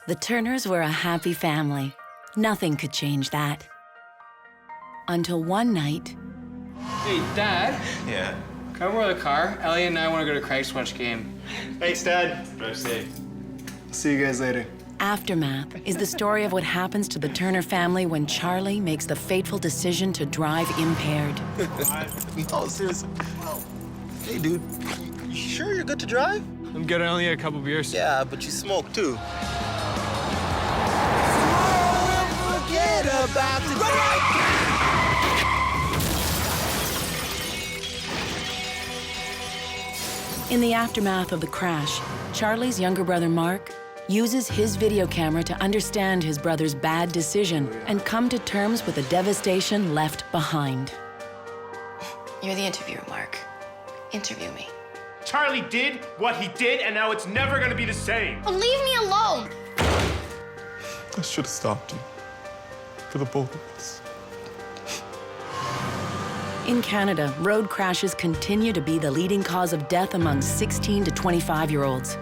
The Turners were a happy family. Nothing could change that. Until one night... Hey, Dad. Yeah? Can I borrow the car? Ellie and I want to go to Craig's watch game. Thanks, Dad. Drive safe. See you guys later. Aftermath is the story of what happens to the Turner family when Charlie makes the fateful decision to drive impaired. No, seriously. Hey, dude, you sure you're good to drive? I'm good. I only had a couple beers. Yeah, but you smoke, too. Forget about the In the aftermath of the crash, Charlie's younger brother, Mark, uses his video camera to understand his brother's bad decision and come to terms with the devastation left behind. You're the interviewer, Mark. Interview me. Charlie did what he did, and now it's never gonna be the same. Oh, leave me alone! I should have stopped you. For the both of us. In Canada, road crashes continue to be the leading cause of death among 16 to 25-year-olds.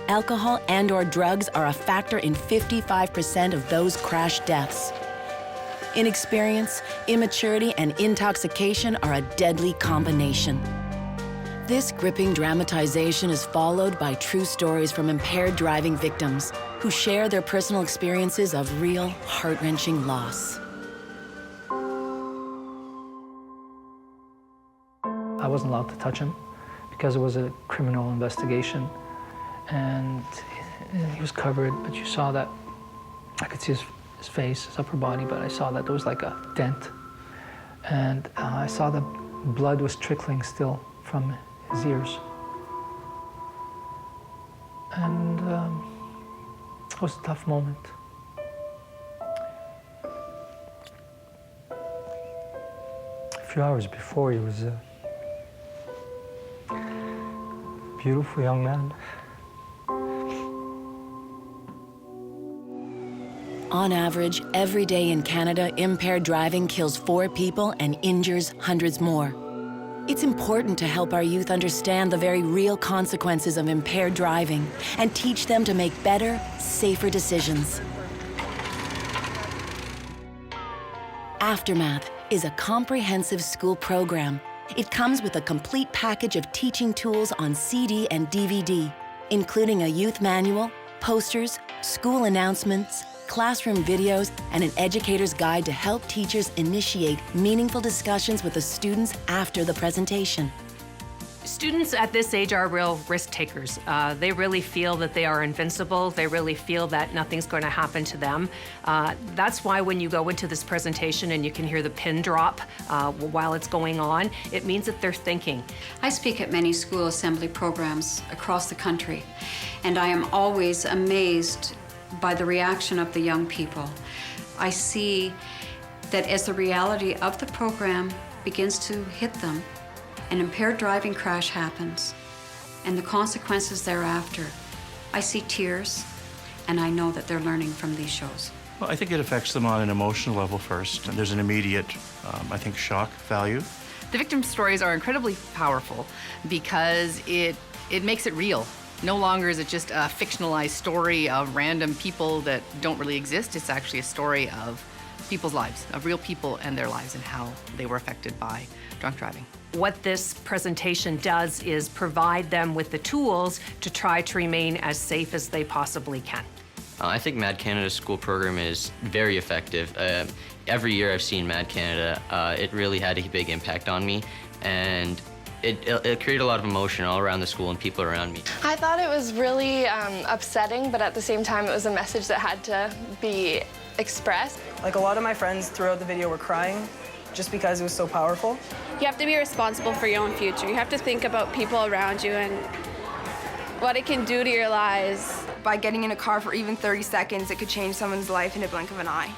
Alcohol and/or drugs are a factor in 55% of those crash deaths. Inexperience, immaturity, and intoxication are a deadly combination. This gripping dramatization is followed by true stories from impaired driving victims who share their personal experiences of real, heart-wrenching loss. I wasn't allowed to touch him because it was a criminal investigation. And he was covered, but you saw that, I could see his face, his upper body, but I saw that there was like a dent. And I saw the blood was trickling still from his ears. And it was a tough moment. A few hours before, he was a beautiful young man. On average, every day in Canada, impaired driving kills 4 people and injures hundreds more. It's important to help our youth understand the very real consequences of impaired driving and teach them to make better, safer decisions. Aftermath is a comprehensive school program. It comes with a complete package of teaching tools on CD and DVD, including a youth manual, posters, school announcements, classroom videos, and an educator's guide to help teachers initiate meaningful discussions with the students after the presentation. Students at this age are real risk takers. They really feel that they are invincible. They really feel that nothing's going to happen to them. That's why when you go into this presentation and you can hear the pin drop while it's going on, it means that they're thinking. I speak at many school assembly programs across the country, and I am always amazed by the reaction of the young people. I see that as the reality of the program begins to hit them, an impaired driving crash happens, and the consequences thereafter, I see tears, and I know that they're learning from these shows. Well, I think it affects them on an emotional level first. There's an immediate, I think, shock value. The victim stories are incredibly powerful because it makes it real. No longer is it just a fictionalized story of random people that don't really exist. It's actually a story of people's lives, of real people and their lives and how they were affected by drunk driving. What this presentation does is provide them with the tools to try to remain as safe as they possibly can. I think MADD Canada's school program is very effective. Every year I've seen MADD Canada, it really had a big impact on me, and it created a lot of emotion all around the school and people around me. I thought it was really upsetting, but at the same time, it was a message that had to be expressed. Like, a lot of my friends throughout the video were crying just because it was so powerful. You have to be responsible for your own future. You have to think about people around you and what it can do to your lives. By getting in a car for even 30 seconds, it could change someone's life in a blink of an eye.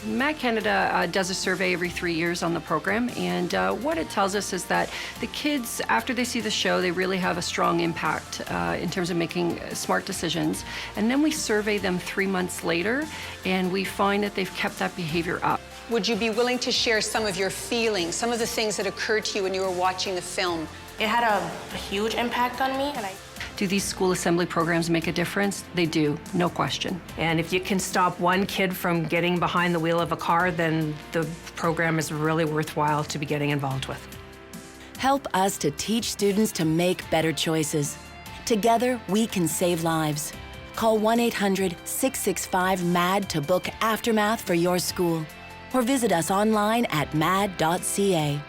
MADD Canada does a survey every 3 years on the program, and what it tells us is that the kids, after they see the show, they really have a strong impact in terms of making smart decisions. And then we survey them 3 months later, and we find that they've kept that behavior up. Would you be willing to share some of your feelings, some of the things that occurred to you when you were watching the film? It had a huge impact on me, and Do these school assembly programs make a difference? They do, no question. And if you can stop one kid from getting behind the wheel of a car, then the program is really worthwhile to be getting involved with. Help us to teach students to make better choices. Together, we can save lives. Call 1-800-665-MADD to book Aftermath for your school, or visit us online at madd.ca.